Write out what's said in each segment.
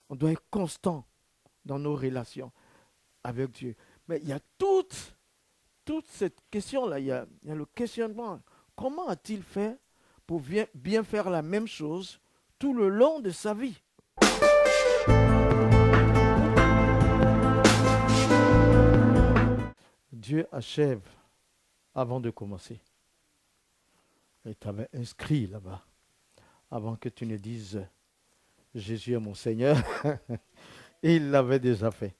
On doit être constant dans nos relations avec Dieu. Mais il y a toute cette question-là, il y a le questionnement. Comment a-t-il fait pour bien faire la même chose tout le long de sa vie? Dieu achève avant de commencer. Il t'avait inscrit là-bas avant que tu ne dises Jésus est mon Seigneur. Et il l'avait déjà fait.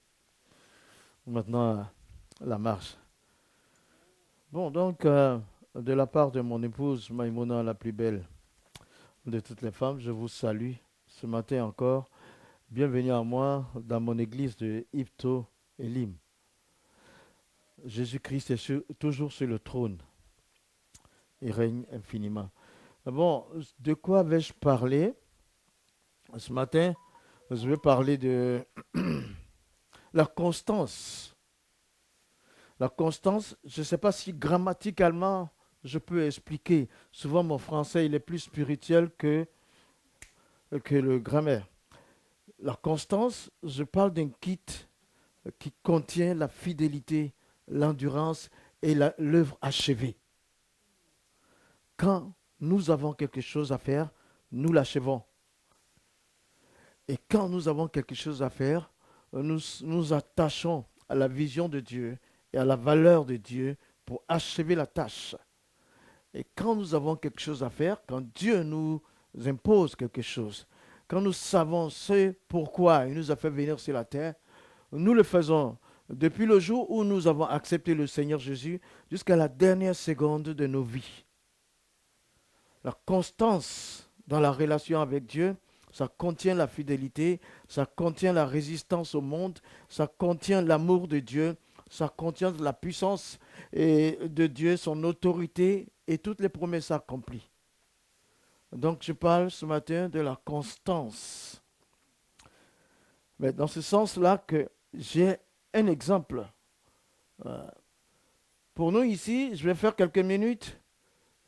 Maintenant, la marche. Bon, donc, de la part de mon épouse Maïmouna, la plus belle de toutes les femmes, je vous salue ce matin encore. Bienvenue à moi dans mon église de Yvetot et Lim. Jésus-Christ est toujours sur le trône. Il règne infiniment. Bon, de quoi vais-je parler ce matin? Je vais parler de la constance. La constance, je ne sais pas si grammaticalement je peux expliquer. Souvent, mon français, il est plus spirituel que le grammaire. La constance, je parle d'un kit qui contient la fidélité, l'endurance et l'œuvre achevée. Quand nous avons quelque chose à faire, nous l'achevons. Et quand nous avons quelque chose à faire, nous nous attachons à la vision de Dieu et à la valeur de Dieu pour achever la tâche. Et quand nous avons quelque chose à faire, quand Dieu nous impose quelque chose, quand nous savons ce pourquoi il nous a fait venir sur la terre, nous le faisons depuis le jour où nous avons accepté le Seigneur Jésus jusqu'à la dernière seconde de nos vies. La constance dans la relation avec Dieu, ça contient la fidélité, ça contient la résistance au monde, ça contient l'amour de Dieu, ça contient la puissance de Dieu, son autorité et toutes les promesses accomplies. Donc je parle ce matin de la constance. Mais dans ce sens-là que j'ai un exemple. Pour nous ici, je vais faire quelques minutes,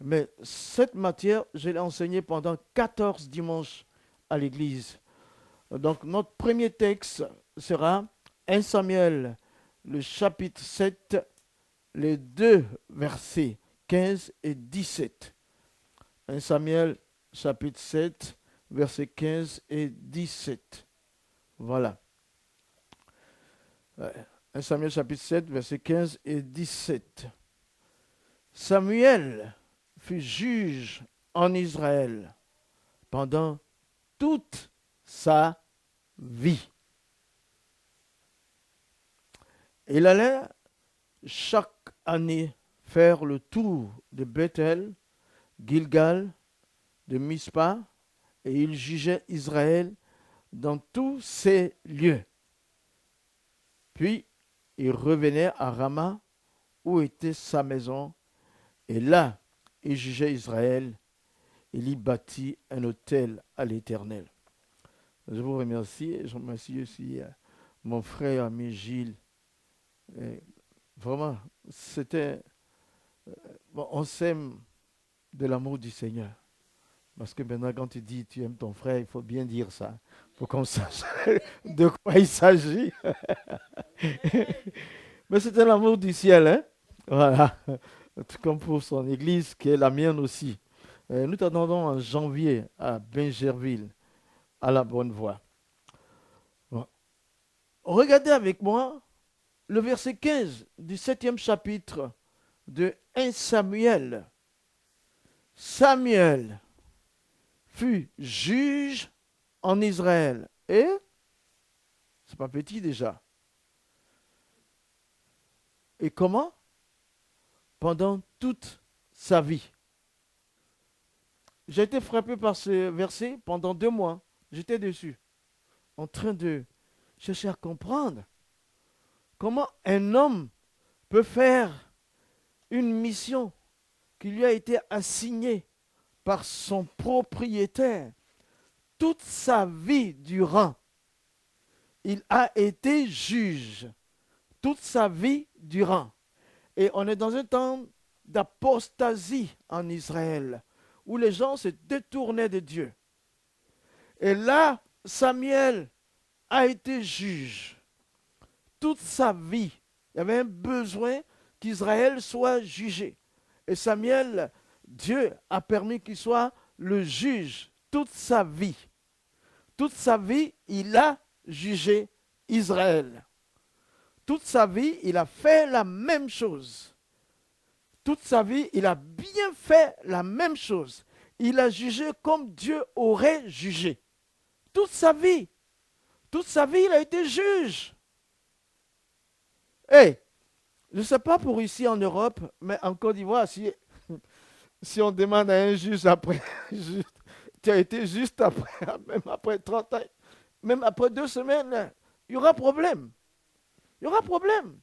mais cette matière, je l'ai enseignée pendant 14 dimanches à l'église. Donc notre premier texte sera 1 Samuel, le chapitre 7, les deux versets 15 et 17. 1 Samuel, chapitre 7, versets 15 et 17. Voilà. 1 Samuel, chapitre 7, versets 15 et 17. Samuel fut juge en Israël pendant toute sa vie. Il allait chaque année faire le tour de Bethel, Gilgal, de Mispa, et il jugeait Israël dans tous ces lieux. Puis, il revenait à Rama, où était sa maison, et là, il jugeait Israël. Il y bâtit un autel à l'Éternel. Je vous remercie, et je remercie aussi mon frère, ami Gilles. Et vraiment, c'était... bon, on s'aime de l'amour du Seigneur. Parce que maintenant, quand tu dis tu aimes ton frère, il faut bien dire ça. Il faut qu'on sache de quoi il s'agit. Mais c'était l'amour du ciel, hein? Voilà. Tout comme pour son église, qui est la mienne aussi. Nous t'attendons en janvier à Bingerville, à la bonne voie. Bon. Regardez avec moi le verset 15 du 7e chapitre de 1 Samuel. Samuel fut juge en Israël. Et c'est pas petit déjà. Et comment? Pendant toute sa vie. J'ai été frappé par ce verset pendant 2 mois. J'étais dessus, en train de chercher à comprendre comment un homme peut faire une mission qui lui a été assignée par son propriétaire toute sa vie durant. Il a été juge toute sa vie durant. Et on est dans un temps d'apostasie en Israël, où les gens se détournaient de Dieu. Et là, Samuel a été juge toute sa vie. Il y avait un besoin qu'Israël soit jugé. Et Samuel, Dieu a permis qu'il soit le juge toute sa vie. Toute sa vie, il a jugé Israël. Toute sa vie, il a fait la même chose. Toute sa vie, il a bien fait la même chose. Il a jugé comme Dieu aurait jugé. Toute sa vie, il a été juge. Hey, je ne sais pas pour ici en Europe, mais en Côte d'Ivoire, si on demande à un juge après, tu as été juste après, même après 30 ans, même après 2 semaines, il y aura problème. Il y aura problème.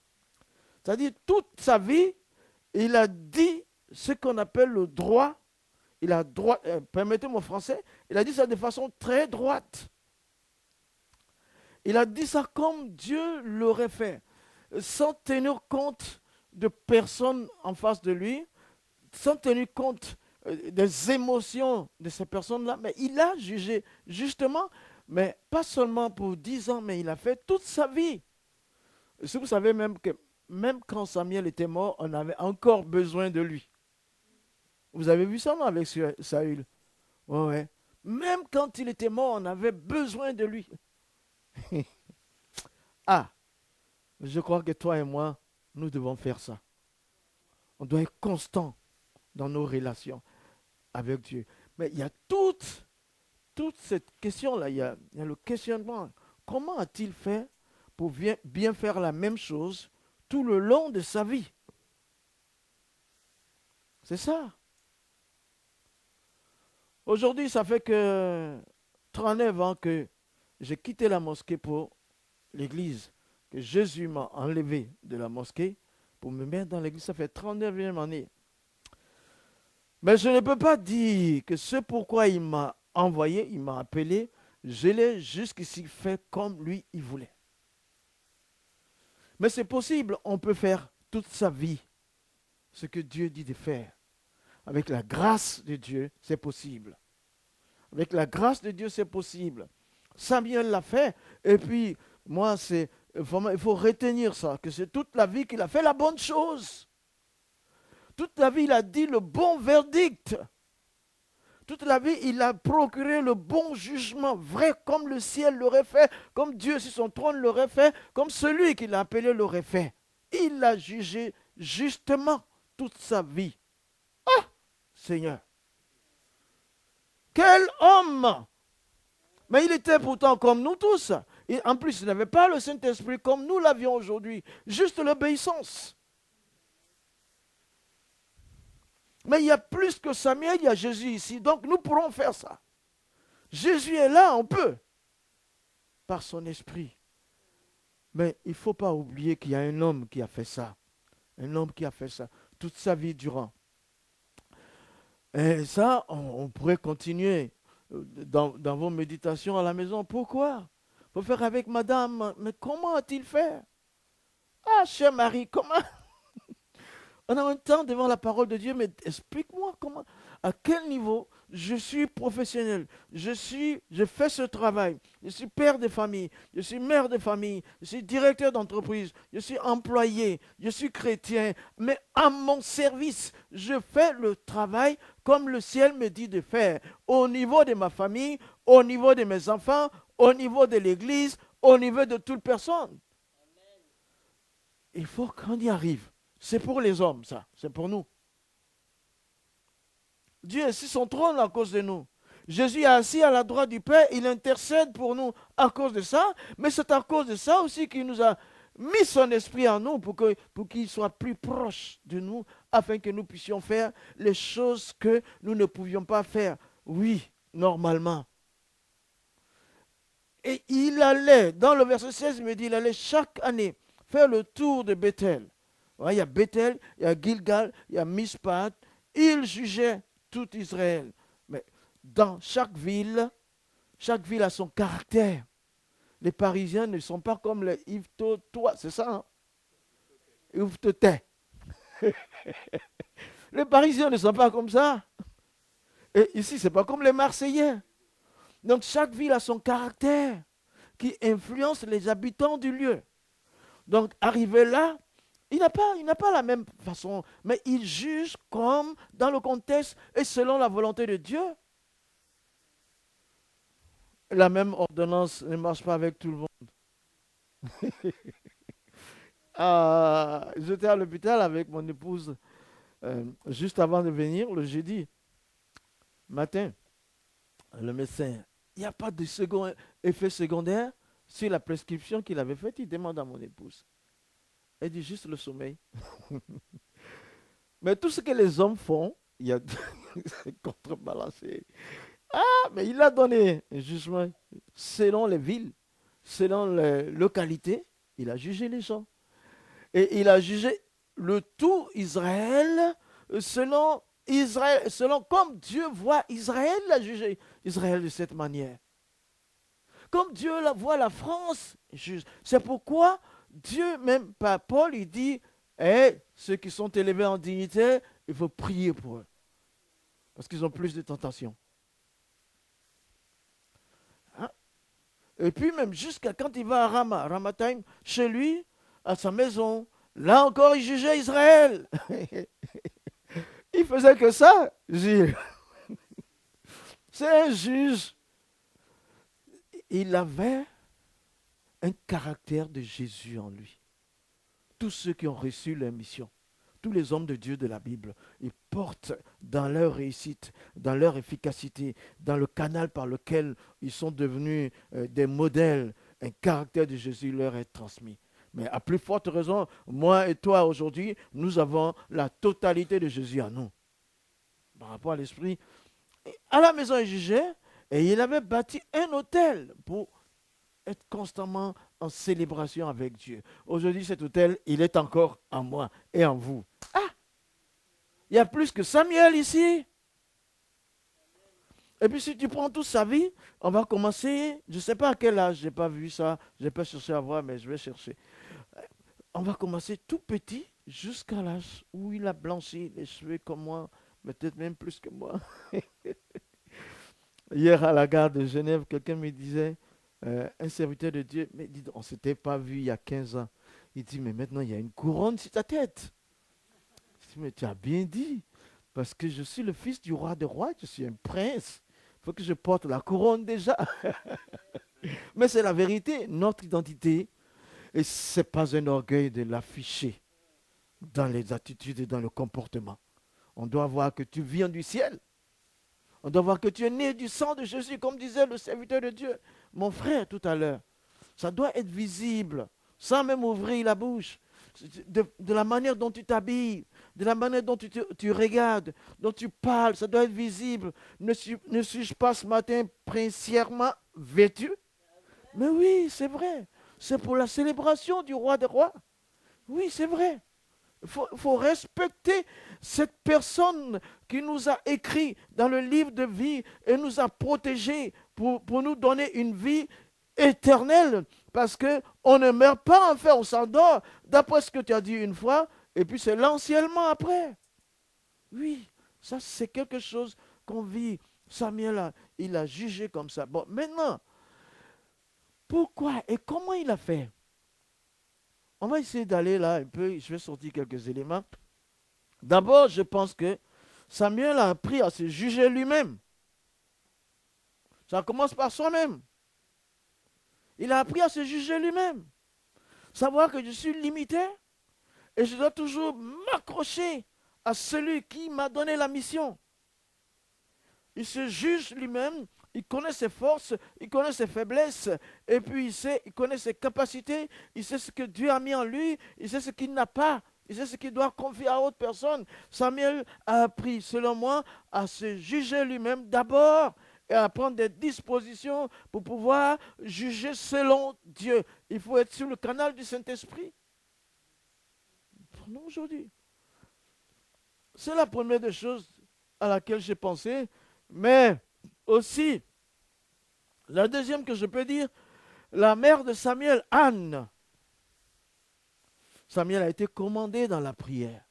C'est-à-dire, toute sa vie, il a dit ce qu'on appelle le droit. Il a droit, permettez mon français, il a dit ça de façon très droite. Il a dit ça comme Dieu l'aurait fait, sans tenir compte de personne en face de lui, sans tenir compte des émotions de ces personnes-là, mais il a jugé justement, mais pas seulement pour 10 ans, mais il a fait toute sa vie. Si vous savez même que même quand Samuel était mort, on avait encore besoin de lui. Vous avez vu ça, non, avec Saül? Ouais. Même quand il était mort, on avait besoin de lui. Ah, je crois que toi et moi, nous devons faire ça. On doit être constant dans nos relations avec Dieu. Mais il y a toute cette question-là, il y a le questionnement. Comment a-t-il fait pour bien faire la même chose tout le long de sa vie? C'est ça. Aujourd'hui, ça fait que 39 ans que j'ai quitté la mosquée pour l'église, que Jésus m'a enlevé de la mosquée pour me mettre dans l'église. Ça fait 39e année. Mais je ne peux pas dire que ce pourquoi il m'a envoyé, il m'a appelé, je l'ai jusqu'ici fait comme lui, il voulait. Mais c'est possible, on peut faire toute sa vie ce que Dieu dit de faire. Avec la grâce de Dieu, c'est possible. Avec la grâce de Dieu, c'est possible. Samuel l'a fait. Et puis, moi, il faut retenir ça, que c'est toute la vie qu'il a fait la bonne chose. Toute la vie, il a dit le bon verdict. Toute la vie, il a procuré le bon jugement, vrai comme le ciel l'aurait fait, comme Dieu sur son trône l'aurait fait, comme celui qui l'a appelé l'aurait fait. Il a jugé justement toute sa vie. Ah, Seigneur. Quel homme! Mais il était pourtant comme nous tous. Et en plus, il n'avait pas le Saint-Esprit comme nous l'avions aujourd'hui. Juste l'obéissance. Mais il y a plus que Samuel, il y a Jésus ici. Donc nous pourrons faire ça. Jésus est là, on peut. Par son esprit. Mais il ne faut pas oublier qu'il y a un homme qui a fait ça. Un homme qui a fait ça toute sa vie durant. Et ça, on pourrait continuer dans vos méditations à la maison. Pourquoi? Il faut faire avec madame. Mais comment a-t-il fait? Ah, chère Marie, comment? On a un temps devant la parole de Dieu, mais explique-moi comment, à quel niveau je suis professionnel, je fais ce travail, je suis père de famille, je suis mère de famille, je suis directeur d'entreprise, je suis employé, je suis chrétien, mais à mon service, je fais le travail comme le ciel me dit de faire, au niveau de ma famille, au niveau de mes enfants, au niveau de l'église, au niveau de toute personne. Il faut qu'on y arrive. C'est pour les hommes, ça. C'est pour nous. Dieu est sur son trône à cause de nous. Jésus est assis à la droite du Père. Il intercède pour nous à cause de ça. Mais c'est à cause de ça aussi qu'il nous a mis son esprit en nous pour qu'il soit plus proche de nous afin que nous puissions faire les choses que nous ne pouvions pas faire. Oui, normalement. Et il allait, dans le verset 16, il me dit, il allait chaque année faire le tour de Bethel. Ouais, il y a Bethel, il y a Gilgal, il y a Mishpat. Il jugeait tout Israël. Mais dans chaque ville a son caractère. Les Parisiens ne sont pas comme les Yves-Toi, c'est ça, hein? Yves-Totais. Les Parisiens ne sont pas comme ça. Et ici, ce n'est pas comme les Marseillais. Donc chaque ville a son caractère. qui influence les habitants du lieu. Donc, arrivé là, il n'a pas la même façon, mais il juge comme dans le contexte et selon la volonté de Dieu. La même ordonnance ne marche pas avec tout le monde. J'étais à l'hôpital avec mon épouse juste avant de venir, le jeudi matin. Le médecin, il n'y a pas de effet secondaire sur la prescription qu'il avait faite. Il demande à mon épouse. Elle dit juste le sommeil. Mais tout ce que les hommes font, il y a c'est contrebalancé. Ah, mais il a donné un jugement selon les villes, selon les localités. Il a jugé les gens. Et il a jugé le tout Israël selon comme Dieu voit Israël, l'a jugé Israël de cette manière. Comme Dieu voit la France, c'est pourquoi Dieu, même par Paul, il dit, ceux qui sont élevés en dignité, il faut prier pour eux. Parce qu'ils ont plus de tentations. Hein? Et puis même jusqu'à quand il va à Ramathaim, chez lui, à sa maison, là encore il jugeait Israël. Il faisait que ça, Gilles. C'est un juge. Il avait un caractère de Jésus en lui. Tous ceux qui ont reçu leur mission, tous les hommes de Dieu de la Bible, ils portent dans leur réussite, dans leur efficacité, dans le canal par lequel ils sont devenus des modèles, un caractère de Jésus leur est transmis. Mais à plus forte raison, moi et toi aujourd'hui, nous avons la totalité de Jésus à nous. Par rapport à l'esprit, à la maison, il jugeait et il avait bâti un hôtel pour être constamment en célébration avec Dieu. Aujourd'hui, cet hôtel, il est encore en moi et en vous. Ah, il y a plus que Samuel ici. Et puis si tu prends toute sa vie, on va commencer, je ne sais pas à quel âge, je n'ai pas vu ça, je n'ai pas cherché à voir, mais je vais chercher. On va commencer tout petit jusqu'à l'âge où il a blanchi les cheveux comme moi, peut-être même plus que moi. Hier à la gare de Genève, quelqu'un me disait, un serviteur de Dieu, mais dit, on ne s'était pas vu il y a 15 ans. Il dit, mais maintenant il y a une couronne sur ta tête. Je dis, mais tu as bien dit, parce que je suis le fils du roi des rois, je suis un prince. Il faut que je porte la couronne déjà. Mais c'est la vérité, notre identité, et ce n'est pas un orgueil de l'afficher dans les attitudes et dans le comportement. On doit voir que tu viens du ciel. On doit voir que tu es né du sang de Jésus, comme disait le serviteur de Dieu, mon frère tout à l'heure. Ça doit être visible, sans même ouvrir la bouche. De la manière dont tu t'habilles, de la manière dont tu regardes, dont tu parles, ça doit être visible. Ne suis-je pas ce matin princièrement vêtu? Mais oui, c'est vrai. C'est pour la célébration du roi des rois. Oui, c'est vrai. Il faut respecter cette personne qui nous a écrit dans le livre de vie et nous a protégés pour nous donner une vie éternelle. Parce qu'on ne meurt pas en fait, on s'endort d'après ce que tu as dit une fois et puis c'est l'anciennement après. Oui, ça c'est quelque chose qu'on vit. Samuel, il a jugé comme ça. Bon, maintenant, pourquoi et comment il a fait? On va essayer d'aller là un peu, je vais sortir quelques éléments. D'abord, je pense que Samuel a appris à se juger lui-même. Ça commence par soi-même. Il a appris à se juger lui-même. Savoir que je suis limité et je dois toujours m'accrocher à celui qui m'a donné la mission. Il se juge lui-même, il connaît ses forces, il connaît ses faiblesses, et puis il connaît ses capacités, il sait ce que Dieu a mis en lui, il sait ce qu'il n'a pas, il sait ce qu'il doit confier à autre personne. Samuel a appris, selon moi, à se juger lui-même d'abord et à prendre des dispositions pour pouvoir juger selon Dieu. Il faut être sur le canal du Saint-Esprit. Pour nous aujourd'hui. C'est la première des choses à laquelle j'ai pensé. Mais aussi, la deuxième que je peux dire, la mère de Samuel, Anne. Samuel a été commandé dans la prière.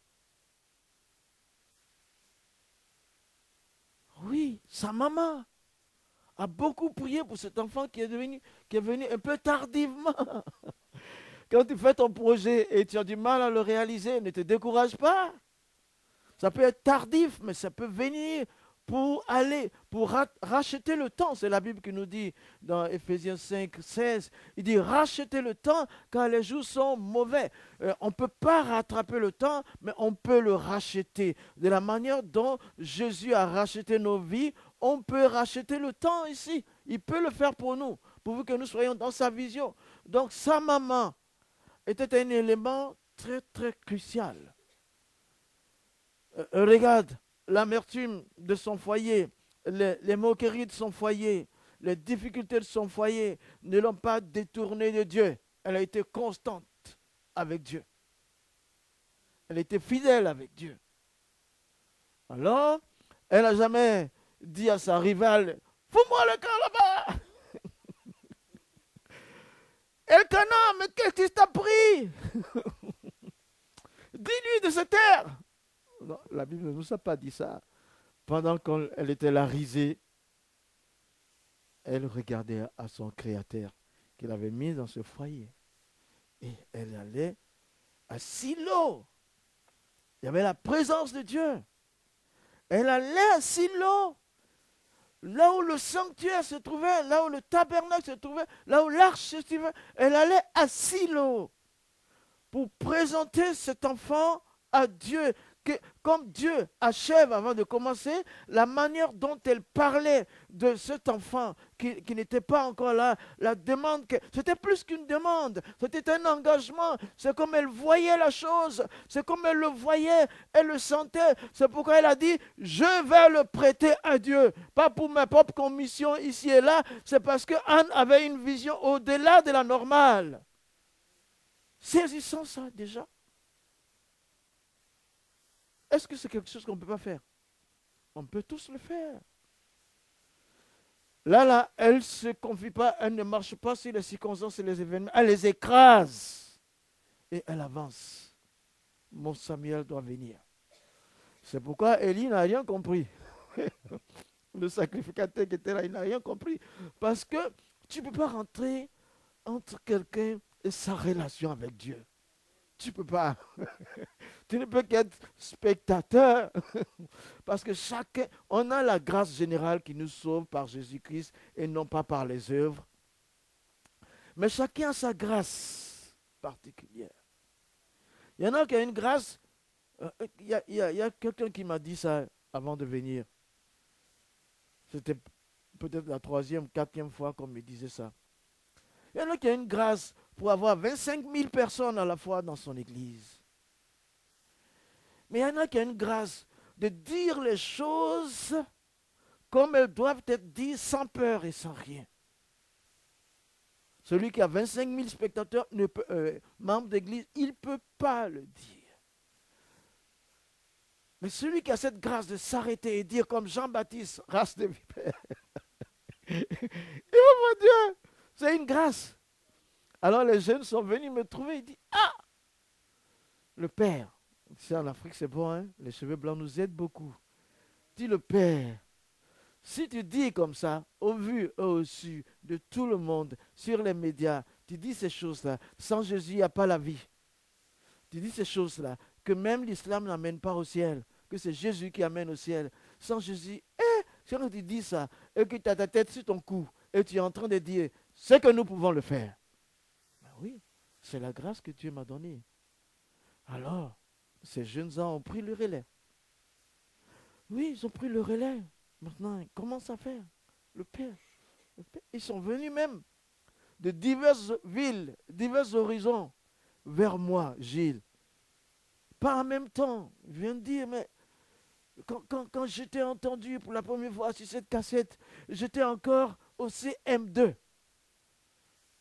Oui, sa maman a beaucoup prié pour cet enfant qui est venu un peu tardivement. Quand tu fais ton projet et tu as du mal à le réaliser, ne te décourage pas. Ça peut être tardif, mais ça peut venir pour aller, pour racheter le temps. C'est la Bible qui nous dit dans Éphésiens 5, 16, il dit racheter le temps quand les jours sont mauvais. On ne peut pas rattraper le temps, mais on peut le racheter. De la manière dont Jésus a racheté nos vies, on peut racheter le temps ici. Il peut le faire pour nous, pourvu que nous soyons dans sa vision. Donc sa maman était un élément très, très crucial. Regarde l'amertume de son foyer, les moqueries de son foyer, les difficultés de son foyer ne l'ont pas détournée de Dieu. Elle a été constante avec Dieu. Elle était fidèle avec Dieu. Alors, elle n'a jamais dit à sa rivale, fous-moi le camp là-bas. Elkanah, mais qu'est-ce qui t'a pris? Dis-lui de se taire. Non, la Bible ne nous a pas dit ça. Pendant qu'elle était là risée, elle regardait à son Créateur qu'il avait mis dans ce foyer. Et elle allait à Silo. Il y avait la présence de Dieu. Elle allait à Silo, là où le sanctuaire se trouvait, là où le tabernacle se trouvait, là où l'arche se trouvait. Elle allait à Silo pour présenter cet enfant à Dieu. Comme Dieu achève avant de commencer, la manière dont elle parlait de cet enfant qui n'était pas encore là, la demande, c'était plus qu'une demande, c'était un engagement, c'est comme elle voyait la chose, c'est comme elle le voyait, elle le sentait, c'est pourquoi elle a dit, je vais le prêter à Dieu, pas pour ma propre commission ici et là, c'est parce que Anne avait une vision au-delà de la normale. Saisissons ça déjà. Est-ce que c'est quelque chose qu'on ne peut pas faire? On peut tous le faire. Là, elle ne se confie pas, elle ne marche pas sur les circonstances et les événements, elle les écrase et elle avance. Mon Samuel doit venir. C'est pourquoi Élie n'a rien compris. Le sacrificateur qui était là, il n'a rien compris. Parce que tu ne peux pas rentrer entre quelqu'un et sa relation avec Dieu. Tu ne peux pas. Tu ne peux qu'être spectateur. Parce que chacun, on a la grâce générale qui nous sauve par Jésus-Christ et non pas par les œuvres. Mais chacun a sa grâce particulière. Il y en a qui ont une grâce. Il y a quelqu'un qui m'a dit ça avant de venir. C'était peut-être la 3e, 4e fois qu'on me disait ça. Il y en a qui ont une grâce pour avoir 25 000 personnes à la fois dans son église. Mais il y en a qui ont une grâce de dire les choses comme elles doivent être dites sans peur et sans rien. Celui qui a 25 000 spectateurs, membres d'église, il ne peut pas le dire. Mais celui qui a cette grâce de s'arrêter et dire comme Jean-Baptiste, race de vipère, il va mon Dieu, c'est une grâce. Alors les jeunes sont venus me trouver, ils disent, ah, le Père, c'est en Afrique c'est bon, hein? Les cheveux blancs nous aident beaucoup. Dis le Père, si tu dis comme ça, au vu et au su de tout le monde, sur les médias, tu dis ces choses-là, sans Jésus, il n'y a pas la vie. Tu dis ces choses-là, que même l'islam n'amène pas au ciel, que c'est Jésus qui amène au ciel. Sans Jésus, si on te dit ça, et que tu as ta tête sur ton cou, et tu es en train de dire, c'est que nous pouvons le faire. Ben oui, c'est la grâce que Dieu m'a donnée. Alors, ces jeunes gens ont pris le relais. Oui, ils ont pris le relais. Maintenant, ils commencent à faire. Le Père. Ils sont venus même de diverses villes, divers horizons, vers moi, Gilles. Pas en même temps. Ils viennent dire, mais quand je t'ai entendu pour la première fois sur cette cassette, j'étais encore au CM2.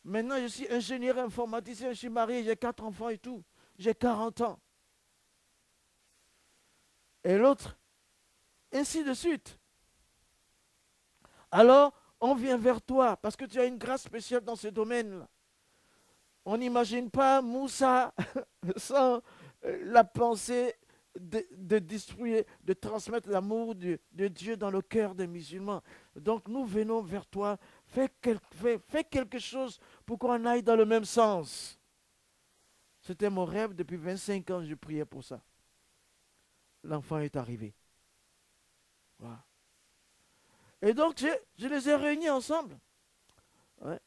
Maintenant, je suis ingénieur informaticien, je suis marié, j'ai 4 enfants et tout. J'ai 40 ans. Et l'autre, ainsi de suite. Alors, on vient vers toi parce que tu as une grâce spéciale dans ce domaine-là. On n'imagine pas Moussa sans la pensée de distribuer, de transmettre l'amour de Dieu dans le cœur des musulmans. Donc nous venons vers toi, fais quelque chose pour qu'on aille dans le même sens. C'était mon rêve depuis 25 ans, je priais pour ça. L'enfant est arrivé. Voilà. Et donc, je les ai réunis ensemble. Ouais.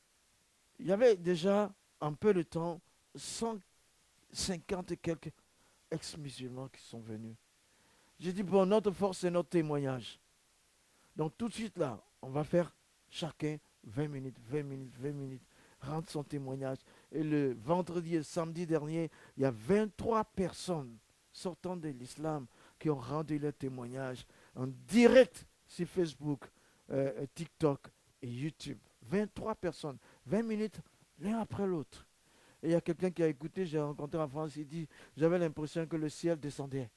Il y avait déjà un peu de temps 150 et quelques ex-musulmans qui sont venus. J'ai dit, bon, notre force, c'est notre témoignage. Donc, tout de suite, là, on va faire chacun 20 minutes, 20 minutes, 20 minutes, rendre son témoignage. Et le vendredi et samedi dernier, il y a 23 personnes sortant de l'islam qui ont rendu leur témoignage en direct sur Facebook, TikTok et YouTube. 23 personnes, 20 minutes, l'un après l'autre. Et il y a quelqu'un qui a écouté, j'ai rencontré en France, il dit, j'avais l'impression que le ciel descendait.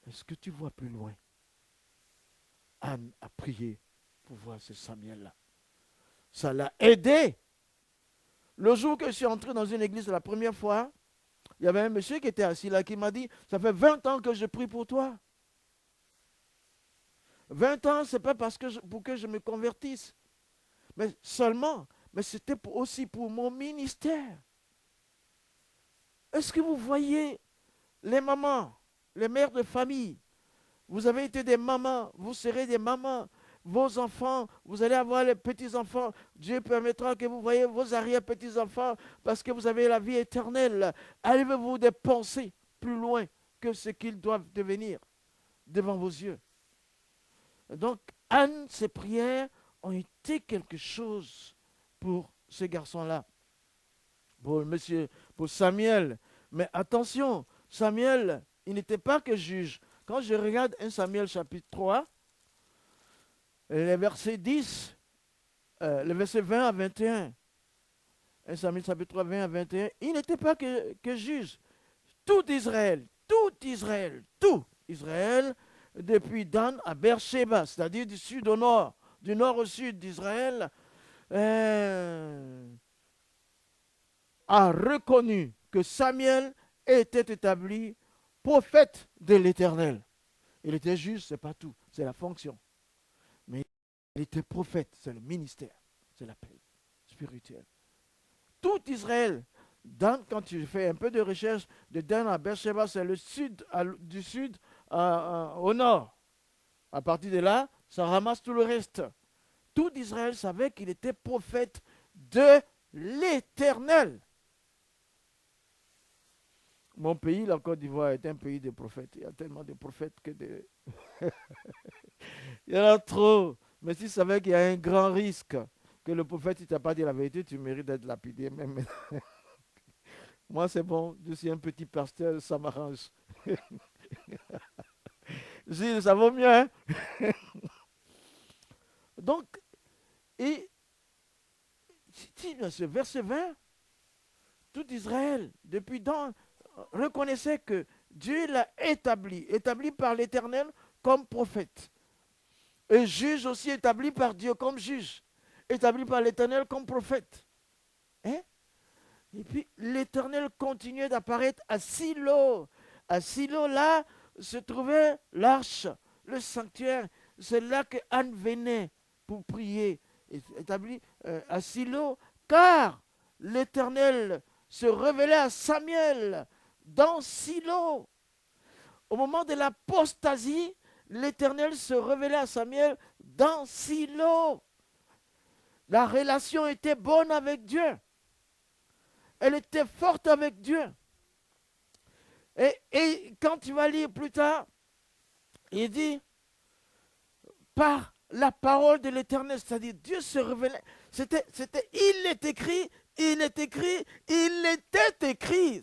Est-ce que tu vois plus loin? Anne a prié pour voir ce Samuel-là. Ça l'a aidé. Le jour que je suis entré dans une église la première fois, il y avait un monsieur qui était assis là qui m'a dit, ça fait 20 ans que je prie pour toi. 20 ans, ce n'est pas pour que je me convertisse, mais seulement, mais c'était aussi pour mon ministère. Est-ce que vous voyez les mamans, les mères de famille? Vous avez été des mamans, vous serez des mamans. Vos enfants, vous allez avoir les petits-enfants. Dieu permettra que vous voyez vos arrière-petits-enfants parce que vous avez la vie éternelle. Allez-vous des pensées plus loin que ce qu'ils doivent devenir devant vos yeux? Donc, Anne, ses prières ont été quelque chose pour ce garçon-là, pour Samuel. Mais attention, Samuel, il n'était pas que juge. Quand je regarde 1 Samuel chapitre 3, les versets 10, le verset 20 à 21, 1 Samuel chapitre 3, 20 à 21, il n'était pas que juge. Tout Israël, depuis Dan à Beersheba, c'est-à-dire du sud au nord, du nord au sud d'Israël, a reconnu que Samuel était établi prophète de l'Éternel. Il était juge, ce n'est pas tout, c'est la fonction. Mais il était prophète, c'est le ministère, c'est l'appel spirituel. Tout Israël, quand tu fais un peu de recherche, de Dan à Beersheba, c'est le sud, du sud au nord. À partir de là, ça ramasse tout le reste. Tout Israël savait qu'il était prophète de l'Éternel. Mon pays, la Côte d'Ivoire, est un pays de prophètes. Il y a tellement de prophètes que il y en a trop. Mais si tu savais qu'il y a un grand risque que le prophète ne t'a pas dit la vérité, tu mérites d'être lapidé. Même. Moi, c'est bon, je suis un petit pasteur, ça m'arrange. Ça vaut mieux, hein? Donc, et ce verset 20, tout Israël, depuis Dan, reconnaissait que Dieu l'a établi par l'Éternel comme prophète. Et juge aussi établi par Dieu comme juge, établi par l'Éternel comme prophète. Hein? Et puis l'Éternel continuait d'apparaître à Silo. À Silo, là, se trouvait l'arche, le sanctuaire. C'est là que Anne venait pour prier, établi à Silo, car l'Éternel se révélait à Samuel dans Silo. Au moment de l'apostasie, l'Éternel se révélait à Samuel dans Silo. La relation était bonne avec Dieu. Elle était forte avec Dieu. Et quand tu vas lire plus tard, il dit, par la parole de l'Éternel, c'est-à-dire Dieu se révélait. Il est écrit,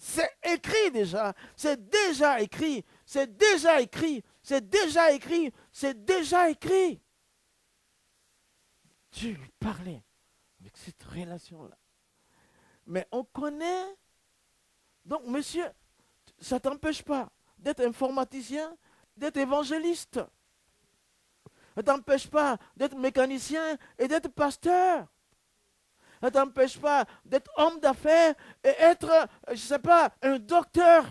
c'est écrit déjà, c'est déjà écrit, c'est déjà écrit, c'est déjà écrit, c'est déjà écrit. Dieu lui parlait avec cette relation-là. Mais on connaît, donc monsieur, ça ne t'empêche pas d'être informaticien, d'être évangéliste. Ça ne t'empêche pas d'être mécanicien et d'être pasteur. Ça ne t'empêche pas d'être homme d'affaires et être, je ne sais pas, un docteur.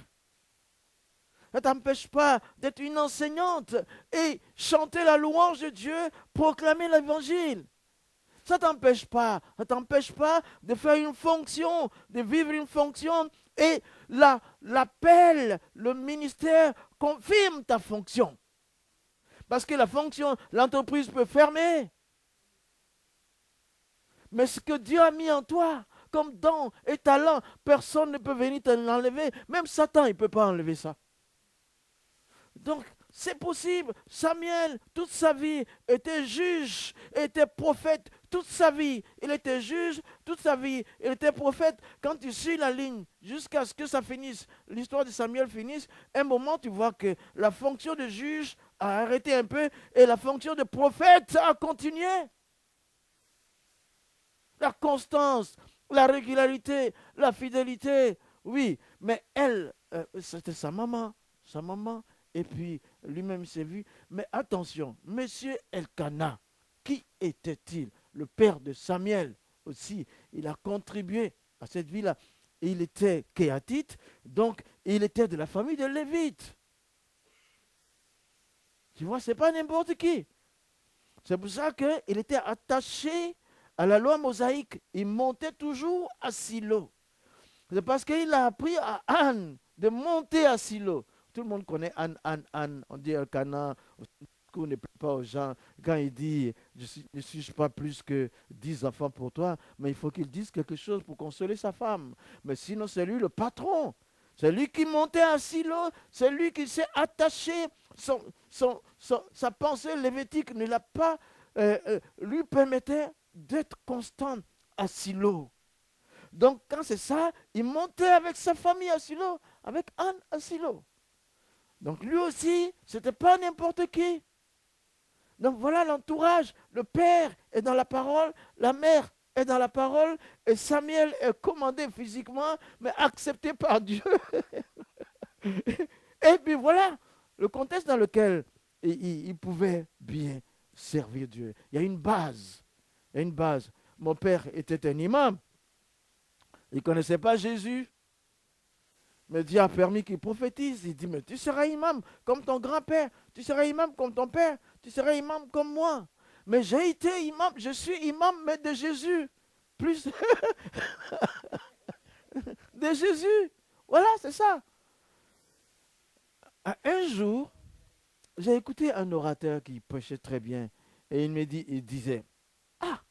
Ça ne t'empêche pas d'être une enseignante et chanter la louange de Dieu, proclamer l'évangile. Ça ne t'empêche pas. Ça ne t'empêche pas de faire une fonction, de vivre une fonction. Et l'appel, le ministère confirme ta fonction. Parce que la fonction, l'entreprise peut fermer. Mais ce que Dieu a mis en toi, comme don et talent, personne ne peut venir te l'enlever. Même Satan, il ne peut pas enlever ça. Donc, c'est possible. Samuel, toute sa vie, était juge, était prophète, toute sa vie. Il était juge, toute sa vie. Il était prophète. Quand tu suis la ligne, jusqu'à ce que ça finisse, l'histoire de Samuel finisse, un moment, tu vois que la fonction de juge a arrêté un peu et la fonction de prophète a continué. La constance, la régularité, la fidélité, oui. Mais elle, c'était sa maman, et puis lui-même s'est vu. Mais attention, Monsieur Elkanah, qui était-il? Le père de Samuel aussi. Il a contribué à cette vie-là. Il était kéatite, donc il était de la famille de Lévite. Tu vois, ce n'est pas n'importe qui. C'est pour ça qu'il était attaché à la loi mosaïque. Il montait toujours à Silo. C'est parce qu'il a appris à Anne de monter à Silo. Tout le monde connaît Anne. On dit Elkanah. On ne plaît pas aux gens. Quand il dit, ne suis-je pas plus que 10 enfants pour toi, mais il faut qu'il dise quelque chose pour consoler sa femme. Mais sinon, c'est lui le patron. C'est lui qui montait à Silo. C'est lui qui s'est attaché. Sa pensée lévitique ne l'a pas, lui permettait d'être constant à Silo. Donc, quand c'est ça, il montait avec sa famille à Silo, avec Anne à Silo. Donc, lui aussi, ce n'était pas n'importe qui. Donc, voilà l'entourage. Le père est dans la parole, la mère est dans la parole, et Samuel est commandé physiquement, mais accepté par Dieu. Et puis voilà le contexte dans lequel il pouvait bien servir Dieu. Il y a une base. Il y a une base. Mon père était un imam. Il ne connaissait pas Jésus. Mais Dieu a permis qu'il prophétise. Il dit, mais tu seras imam comme ton grand-père. Tu seras imam comme ton père. Tu seras imam comme moi. Mais j'ai été imam. Je suis imam, mais de Jésus. Plus de Jésus. Voilà, c'est ça. Un jour, j'ai écouté un orateur qui prêchait très bien. Et il disait, ah,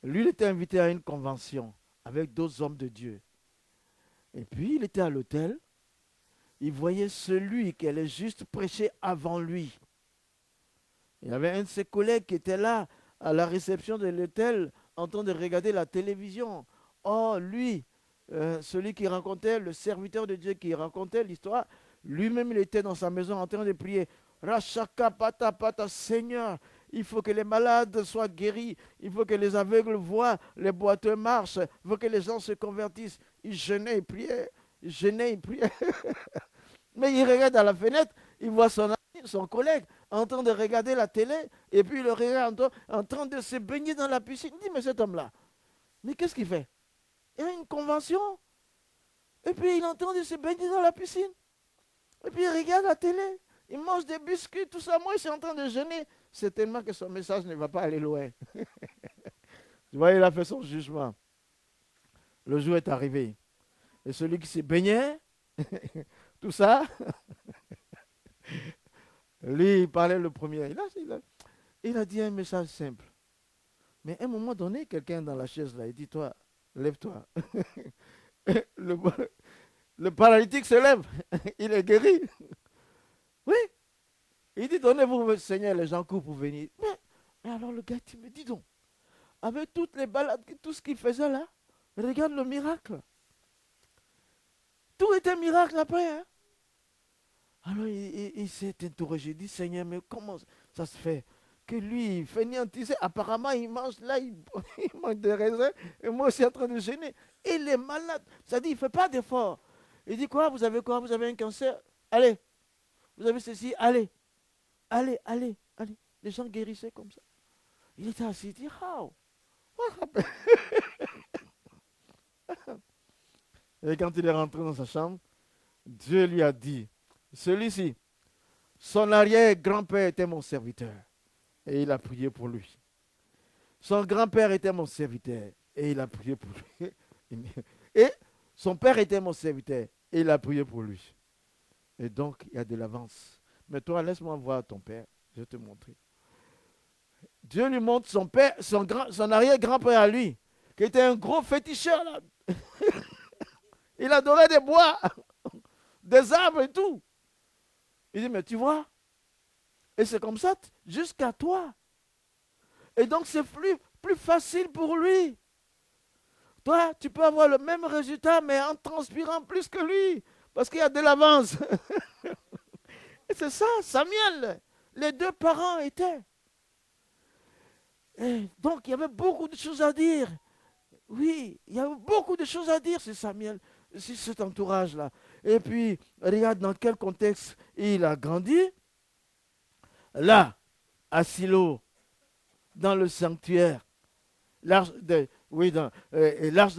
lui, il était invité à une convention avec d'autres hommes de Dieu. Et puis, il était à l'hôtel. Il voyait celui qui allait juste prêcher avant lui. Il y avait un de ses collègues qui était là, à la réception de l'hôtel, en train de regarder la télévision. Oh, lui, celui qui racontait, le serviteur de Dieu qui racontait l'histoire, lui-même, il était dans sa maison en train de prier. Rachaka pata pata, Seigneur, il faut que les malades soient guéris, il faut que les aveugles voient, les boiteux marchent, il faut que les gens se convertissent. Il jeûnait, il priait, il jeûnait, il priait. Mais il regarde à la fenêtre, il voit son ami, son collègue, en train de regarder la télé, et puis il le regarde en train de se baigner dans la piscine. Il dit, mais cet homme-là, mais qu'est-ce qu'il fait? Il y a une convention, et puis il est en train de se baigner dans la piscine. Et puis il regarde la télé, il mange des biscuits, tout ça. Moi, je suis en train de jeûner. C'est tellement que son message ne va pas aller loin. Tu vois, il a fait son jugement. Le jour est arrivé. Et celui qui se baignait, tout ça, lui, il parlait le premier. Il a dit un message simple. Mais à un moment donné, quelqu'un dans la chaise, là, il dit, toi, lève-toi. le, le paralytique se lève. Il est guéri. Oui. Il dit, donnez-vous, Seigneur, les gens courent pour venir. Mais alors le gars, il me dit donc, avec toutes les balades, tout ce qu'il faisait là, regarde le miracle. Tout était miracle après. Hein? Alors il s'est interrogé, il dit, Seigneur, mais comment ça se fait que lui, fainéantisé, apparemment, il mange là, il mange des raisins, et moi aussi en train de gêner. Il est malade. Ça dit, il ne fait pas d'effort. Il dit, quoi? Vous avez un cancer? Allez. Vous avez ceci? Allez. Allez. Les gens guérissaient comme ça. Il était assis, il dit, how? What happened? Et quand il est rentré dans sa chambre, Dieu lui a dit, celui-ci, son arrière-grand-père était mon serviteur. Et il a prié pour lui. Son grand-père était mon serviteur. Et il a prié pour lui. Et son père était mon serviteur. Et il a prié pour lui. Et donc, il y a de l'avance. Mais toi, laisse-moi voir ton père. Je vais te montrer. Dieu lui montre son père, son arrière-grand-père à lui, qui était un gros féticheur. Là. Il adorait des bois, des arbres et tout. Il dit, mais tu vois, et c'est comme ça jusqu'à toi. Et donc, c'est plus facile pour lui. Toi, tu peux avoir le même résultat, mais en transpirant plus que lui, parce qu'il y a de l'avance. Et c'est ça, Samuel. Les deux parents étaient. Et donc, il y avait beaucoup de choses à dire. Oui, il y avait beaucoup de choses à dire sur Samuel, sur cet entourage-là. Et puis, regarde dans quel contexte il a grandi. Là, à Silo, dans le sanctuaire, l'arche de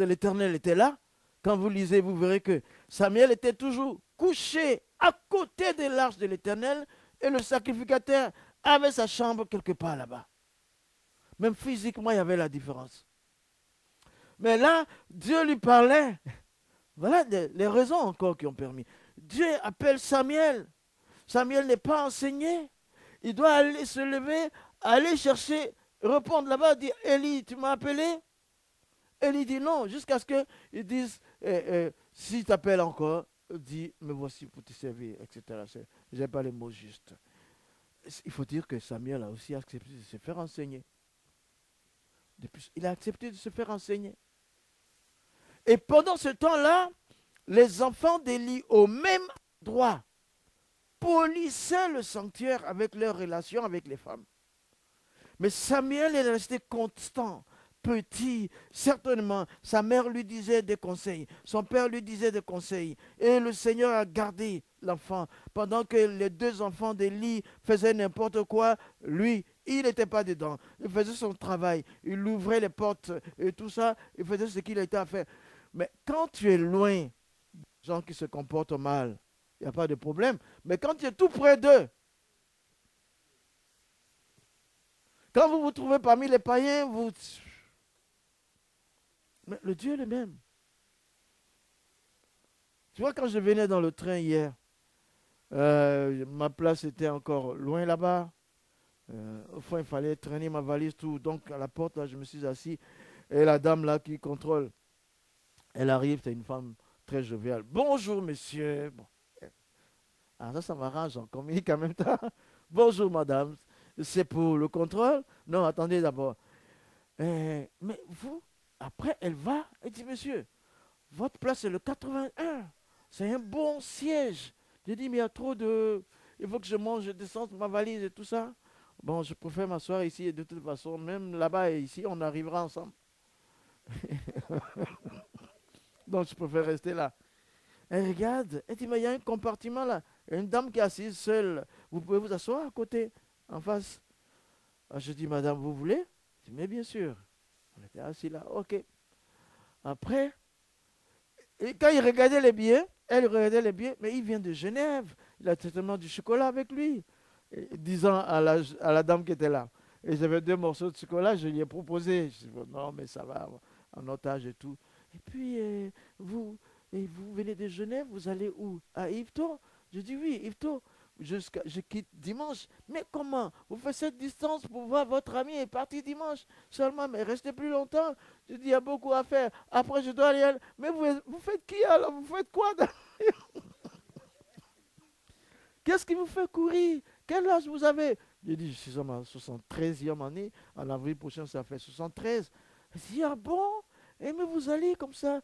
l'Éternel était là. Quand vous lisez, vous verrez que Samuel était toujours couché à côté de l'arche de l'Éternel et le sacrificateur avait sa chambre quelque part là-bas. Même physiquement, il y avait la différence. Mais là, Dieu lui parlait. Voilà les raisons encore qui ont permis. Dieu appelle Samuel. Samuel n'est pas enseigné. Il doit aller se lever, aller chercher, répondre là-bas, dire, Élie, tu m'as appelé? Élie dit non, jusqu'à ce qu'ils disent, s'il t'appelle encore, dis, me voici pour te servir, etc. Je n'ai pas les mots justes. Il faut dire que Samuel a aussi accepté de se faire enseigner. Il a accepté de se faire enseigner. Et pendant ce temps-là, les enfants d'Élie, au même endroit, polissaient le sanctuaire avec leurs relations avec les femmes. Mais Samuel est resté constant, petit, certainement. Sa mère lui disait des conseils, son père lui disait des conseils. Et le Seigneur a gardé l'enfant. Pendant que les deux enfants d'Élie faisaient n'importe quoi, lui, il n'était pas dedans. Il faisait son travail, il ouvrait les portes et tout ça, il faisait ce qu'il était à faire. Mais quand tu es loin des gens qui se comportent mal, il n'y a pas de problème. Mais quand tu es tout près d'eux, quand vous vous trouvez parmi les païens, mais le Dieu est le même. Tu vois, quand je venais dans le train hier, ma place était encore loin là-bas. Au fond, il fallait traîner ma valise, tout. Donc, à la porte, là, je me suis assis. Et la dame là qui contrôle, elle arrive, c'est une femme très joviale. Bonjour, monsieur. Bon. Ah, ça m'arrange, on communique en même temps. Bonjour, madame. C'est pour le contrôle? Non, attendez d'abord. Mais vous, après, elle va, elle dit, monsieur, votre place est le 81. C'est un bon siège. J'ai dit, mais il y a trop de... Il faut que je mange, je descende ma valise et tout ça. Bon, je préfère m'asseoir ici et de toute façon, même là-bas et ici, on arrivera ensemble. Donc, je préfère rester là. Elle regarde, elle dit, mais il y a un compartiment là. Il y a une dame qui est assise seule. Vous pouvez vous asseoir à côté, en face. Alors, je dis, madame, vous voulez? Je dis, mais bien sûr. On était assis là, ok. Après, et quand il regardait les billets, elle regardait les billets, mais il vient de Genève. Il a certainement du chocolat avec lui. Et disant à la dame qui était là. Et j'avais 2 morceaux de chocolat, je lui ai proposé. Je dis, non, mais ça va, en otage et tout. Et puis, vous venez de Genève, vous allez où? À Yvetot? Je dis, oui, Yvetot. Je quitte dimanche. Mais comment? Vous faites cette distance pour voir votre ami est parti dimanche seulement, mais restez plus longtemps. Je dis, il y a beaucoup à faire. Après, je dois aller. Mais vous faites qui alors? Vous faites quoi? Qu'est-ce qui vous fait courir? Quel âge vous avez? J'ai dit, je suis en ma 73e année. En avril prochain, ça fait 73. Elle dit, ah bon? Et mais vous allez comme ça?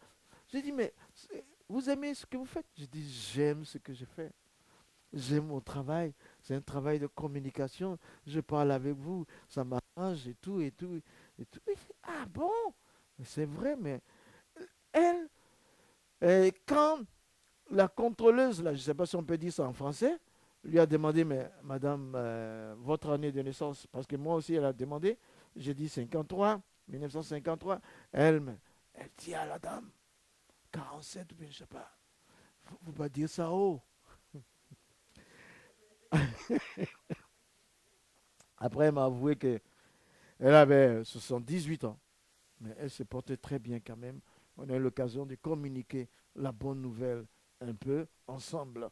J'ai dit, mais vous aimez ce que vous faites? J'ai dit, j'aime ce que je fais. J'aime mon travail. C'est un travail de communication. Je parle avec vous. Ça m'arrange et tout, et tout, et tout. Et ah bon? C'est vrai, mais elle, quand la contrôleuse, là, je ne sais pas si on peut dire ça en français, lui a demandé, mais madame, votre année de naissance, parce que moi aussi, elle a demandé, j'ai dit 53, 1953. Elle dit à la dame, 47, je ne sais pas. Il ne faut pas dire ça haut. Après, elle m'a avoué qu'elle avait 78 ans. Mais elle se portait très bien quand même. On a eu l'occasion de communiquer la bonne nouvelle un peu ensemble.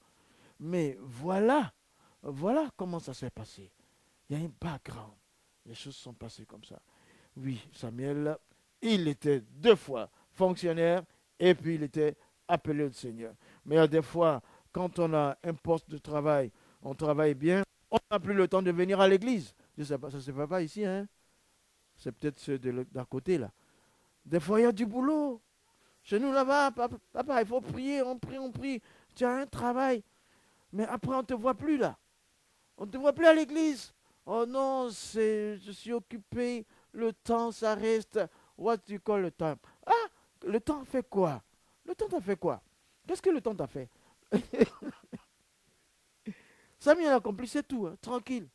Mais voilà comment ça s'est passé. Il y a un background. Les choses sont passées comme ça. Oui, Samuel, il était 2 fois fonctionnaire et puis il était appelé au Seigneur. Mais il y a des fois, quand on a un poste de travail, on travaille bien, on n'a plus le temps de venir à l'église. Je ne sais pas, ça ne se fait pas ici, hein? C'est peut-être ceux d'à côté là. Des fois, il y a du boulot. Chez nous là-bas, papa, il faut prier, on prie. Tu as un travail. Mais après, on ne te voit plus là. On ne te voit plus à l'église. Oh non, je suis occupé. Le temps, ça reste. What do you call le temps? Ah, le temps fait quoi? Le temps t'a fait quoi? Qu'est-ce que le temps t'a fait? Samuel accomplissait tout, hein. Tranquille.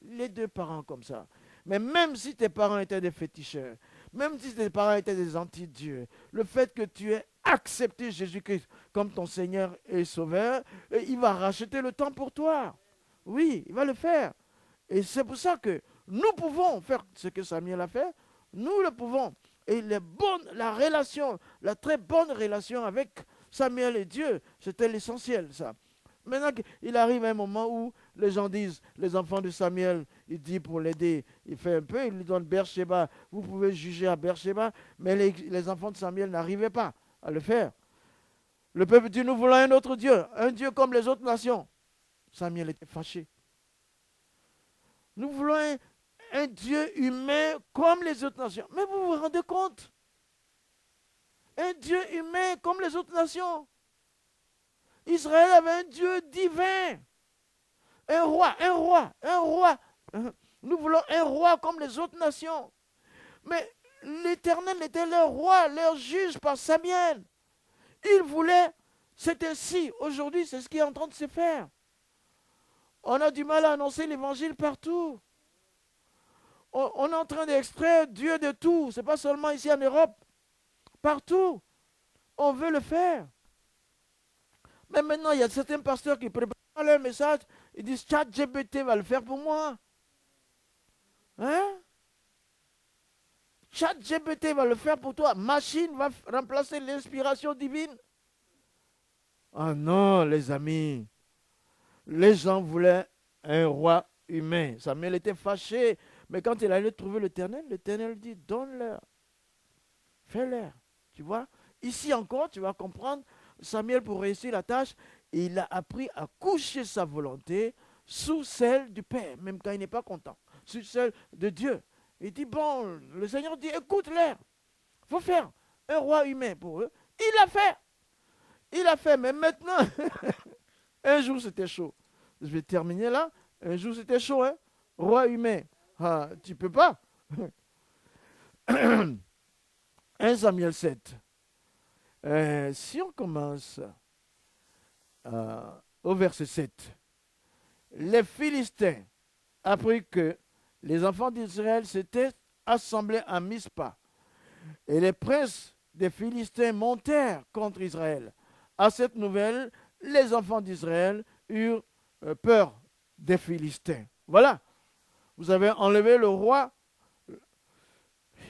Les 2 parents comme ça. Mais même si tes parents étaient des féticheurs, même si tes parents étaient des anti-dieux, le fait que tu aies accepté Jésus-Christ comme ton Seigneur et Sauveur, il va racheter le temps pour toi. Oui, il va le faire. Et c'est pour ça que nous pouvons faire ce que Samuel a fait. Nous le pouvons. Et la très bonne relation avec Samuel et Dieu, c'était l'essentiel, ça. Maintenant, il arrive un moment où les gens disent, les enfants de Samuel, il dit pour l'aider, il fait un peu, il lui donne Beersheba, vous pouvez juger à Beersheba, mais les enfants de Samuel n'arrivaient pas à le faire. Le peuple dit, nous voulons un autre Dieu, un Dieu comme les autres nations. Samuel était fâché. Nous voulons un Dieu humain comme les autres nations. Mais vous vous rendez compte? Un Dieu humain comme les autres nations. Israël avait un Dieu divin. Un roi. Nous voulons un roi comme les autres nations. Mais l'Éternel était leur roi, leur juge par Samuel. Il voulait, c'est ainsi. Aujourd'hui, c'est ce qui est en train de se faire. On a du mal à annoncer l'évangile partout. On est en train d'extraire Dieu de tout. Ce n'est pas seulement ici en Europe. Partout. On veut le faire. Mais maintenant, il y a certains pasteurs qui préparent leur message. Ils disent, ChatGPT va le faire pour moi. Hein? ChatGPT va le faire pour toi. Machine va remplacer l'inspiration divine. Ah non, les amis. Les gens voulaient un roi humain. Samuel était fâché. Mais quand il allait trouver l'Éternel dit, donne-leur. Fais-leur. Tu vois? Ici encore, tu vas comprendre, Samuel, pour réussir la tâche, il a appris à coucher sa volonté sous celle du Père, même quand il n'est pas content, sous celle de Dieu. Il dit, bon, le Seigneur dit, écoute-leur. Il faut faire un roi humain pour eux. Il a fait, mais maintenant, un jour c'était chaud. Je vais terminer là. Un jour c'était chaud, hein? Roi humain. Ah, tu peux pas. 1 Samuel 7. Si on commence au verset 7, les Philistins apprirent que les enfants d'Israël s'étaient assemblés à Mispa, et les princes des Philistins montèrent contre Israël. À cette nouvelle, les enfants d'Israël eurent peur des Philistins. Voilà, vous avez enlevé le roi.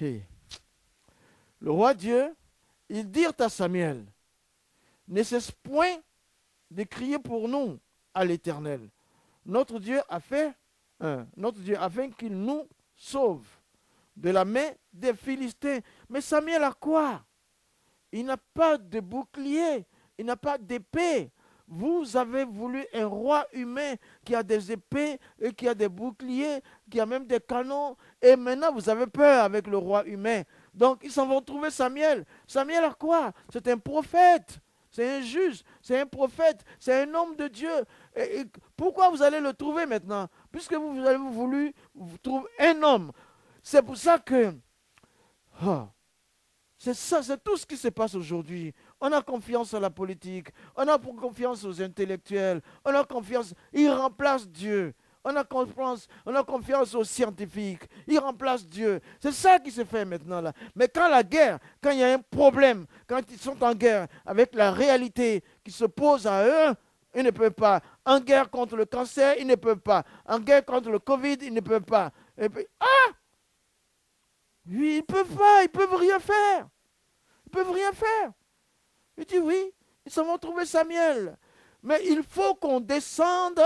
Le roi Dieu, ils dirent à Samuel, ne cesse point de crier pour nous à l'Éternel. Notre Dieu afin qu'il nous sauve de la main des Philistins. Mais Samuel a quoi? Il n'a pas de bouclier, il n'a pas d'épée. Vous avez voulu un roi humain qui a des épées et qui a des boucliers, qui a même des canons. Et maintenant, vous avez peur avec le roi humain. Donc, ils s'en vont trouver Samuel. Samuel a quoi? C'est un prophète. C'est un juge. C'est un prophète. C'est un homme de Dieu. Et pourquoi vous allez le trouver maintenant? Puisque vous avez voulu trouver un homme. C'est pour ça que... c'est ça, c'est tout ce qui se passe aujourd'hui. On a confiance à la politique, on a confiance aux intellectuels, on a confiance, ils remplacent Dieu. on a confiance aux scientifiques. Ils remplacent Dieu. C'est ça qui se fait maintenant là. Mais quand la guerre, quand il y a un problème, quand ils sont en guerre avec la réalité qui se pose à eux, ils ne peuvent pas. En guerre contre le cancer, ils ne peuvent pas. En guerre contre le Covid, ils ne peuvent pas. Et puis, oui, ils ne peuvent pas, ils ne peuvent rien faire. Ils ne peuvent rien faire. Il dit oui, ils s'en vont trouver Samuel. Mais il faut qu'on descende,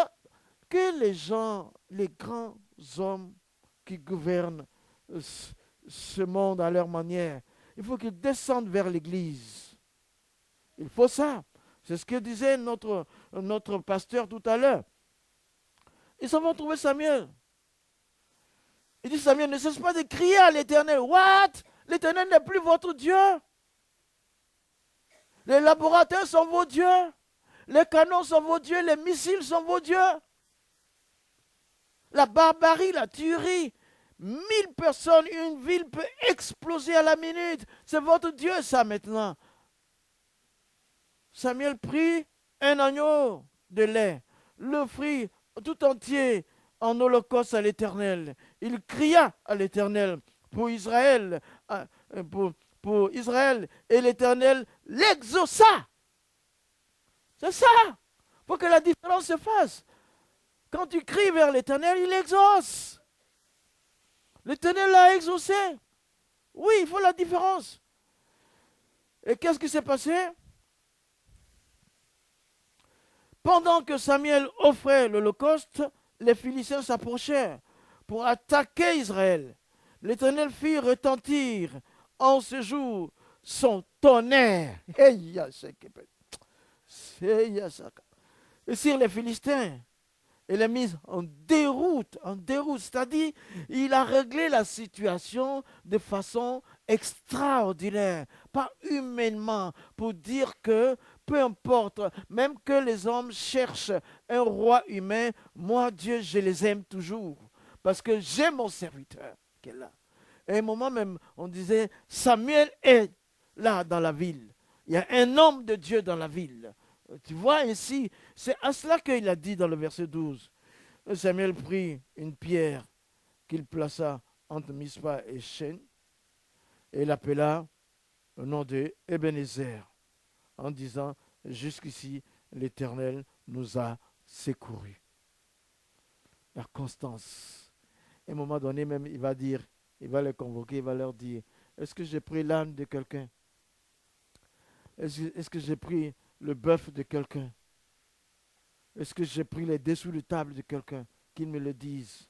que les gens, les grands hommes qui gouvernent ce monde à leur manière, il faut qu'ils descendent vers l'Église. Il faut ça. C'est ce que disait notre pasteur tout à l'heure. Ils s'en vont trouver Samuel. Il dit, Samuel, ne cesse pas de crier à l'Éternel. What? L'Éternel n'est plus votre Dieu. Les laboratoires sont vos dieux. Les canons sont vos dieux. Les missiles sont vos dieux. La barbarie, la tuerie. 1000 personnes, une ville peut exploser à la minute. C'est votre Dieu, ça, maintenant. Samuel prit un agneau de lait, le offrit tout entier en holocauste à l'Éternel. Il cria à l'Éternel pour Israël, pour Israël, et l'Éternel l'exauça. C'est ça. Il faut que la différence se fasse. Quand tu cries vers l'Éternel, il exauce. L'Éternel l'a exaucé. Oui, il faut la différence. Et qu'est-ce qui s'est passé? Pendant que Samuel offrait l'Holocauste, les Philistins s'approchèrent pour attaquer Israël. L'Éternel fit retentir en ce jour son tonnerre. Et sur les Philistins, il les mis en déroute, c'est-à-dire il a réglé la situation de façon extraordinaire, pas humainement, pour dire que peu importe, même que les hommes cherchent un roi humain, moi Dieu, je les aime toujours, parce que j'ai mon serviteur qui est là. Et à un moment même, on disait, Samuel est là dans la ville. Il y a un homme de Dieu dans la ville. Tu vois ici, c'est à cela qu'il a dit dans le verset 12. Samuel prit une pierre qu'il plaça entre Mispa et Shen et l'appela au nom de Ebenezer en disant, jusqu'ici l'Éternel nous a secourus. La constance. À un moment donné même, il va dire, il va les convoquer, il va leur dire, est-ce que j'ai pris l'âne de quelqu'un? Est-ce que j'ai pris le bœuf de quelqu'un? Est-ce que j'ai pris les dessous de table de quelqu'un? Qu'ils me le disent.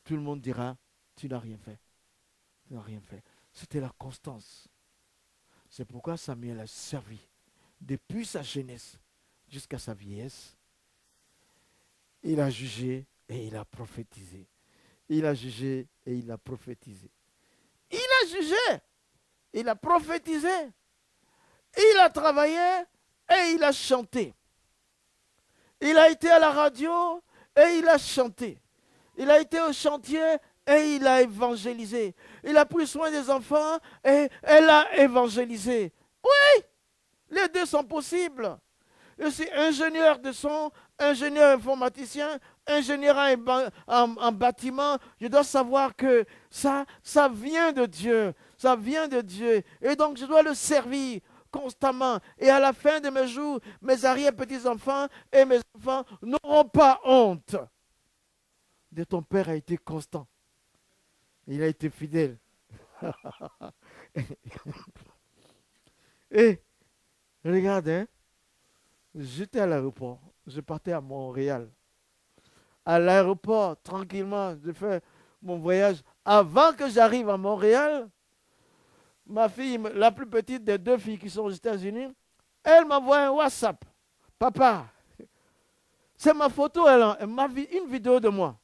Tout le monde dira, tu n'as rien fait. Tu n'as rien fait. C'était la constance. C'est pourquoi Samuel a servi depuis sa jeunesse jusqu'à sa vieillesse. Il a jugé et il a prophétisé. Il a jugé et il a prophétisé. Il a jugé, il a prophétisé, il a travaillé et il a chanté. Il a été à la radio et il a chanté. Il a été au chantier et il a évangélisé. Il a pris soin des enfants et elle a évangélisé. Oui, les deux sont possibles. Je suis ingénieur de son, ingénieur informaticien, ingénieur en bâtiment. Je dois savoir que ça vient de Dieu. Ça vient de Dieu. Et donc, je dois le servir constamment. Et à la fin de mes jours, mes arrière-petits-enfants et mes enfants n'auront pas honte. De ton père a été constant. Il a été fidèle. Et regarde, hein, j'étais à l'aéroport. Je partais à Montréal. À l'aéroport, tranquillement, je fais mon voyage. Avant que j'arrive à Montréal, ma fille, la plus petite des deux filles qui sont aux États-Unis, elle m'envoie un WhatsApp. Papa, c'est ma photo, elle m'a vu une vidéo de moi.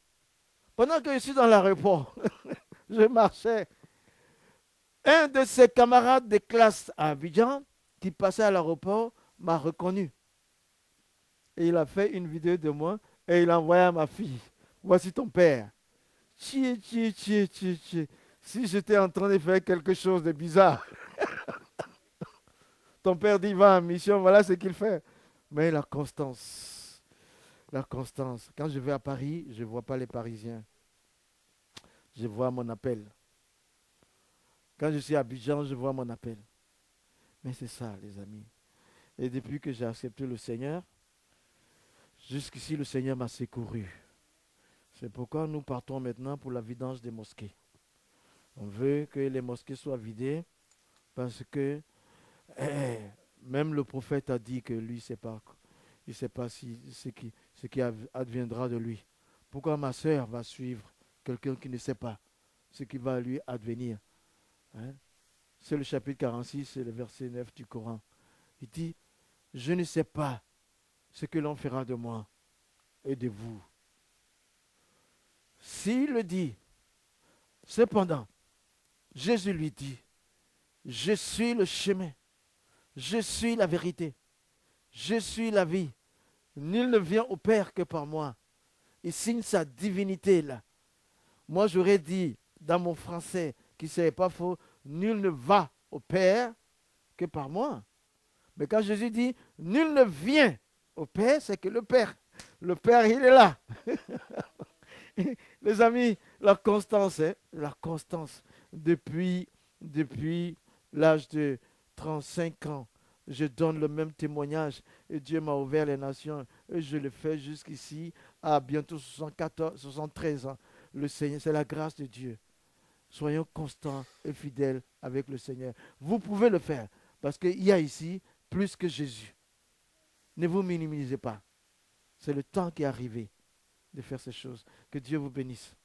Pendant que je suis dans l'aéroport, je marchais. Un de ses camarades de classe à Abidjan, qui passait à l'aéroport, m'a reconnu. Et il a fait une vidéo de moi et il a envoyé à ma fille. Voici ton père. Si j'étais en train de faire quelque chose de bizarre. Ton père dit, va en mission, voilà ce qu'il fait. Mais la constance. La constance. Quand je vais à Paris, je ne vois pas les Parisiens. Je vois mon appel. Quand je suis à Abidjan, je vois mon appel. Mais c'est ça, les amis. Et depuis que j'ai accepté le Seigneur, jusqu'ici, le Seigneur m'a secouru. C'est pourquoi nous partons maintenant pour la vidange des mosquées. On veut que les mosquées soient vidées parce que même le prophète a dit que lui, il ne sait pas ce qui adviendra de lui. Pourquoi ma sœur va suivre quelqu'un qui ne sait pas ce qui va lui advenir? Hein? C'est le chapitre 46, c'est le verset 9 du Coran. Il dit, je ne sais pas ce que l'on fera de moi et de vous. S'il le dit, cependant, Jésus lui dit, je suis le chemin, je suis la vérité, je suis la vie. Nul ne vient au Père que par moi. Il signe sa divinité là. Moi j'aurais dit dans mon français, qui ne serait pas faux, nul ne va au Père que par moi. Mais quand Jésus dit, nul ne vient au Père, c'est que le Père, il est là. Les amis, la constance, la constance. Depuis l'âge de 35 ans, je donne le même témoignage et Dieu m'a ouvert les nations et je le fais jusqu'ici à bientôt 73 ans. Le Seigneur, c'est la grâce de Dieu. Soyons constants et fidèles avec le Seigneur. Vous pouvez le faire parce qu'il y a ici plus que Jésus. Ne vous minimisez pas. C'est le temps qui est arrivé de faire ces choses. Que Dieu vous bénisse.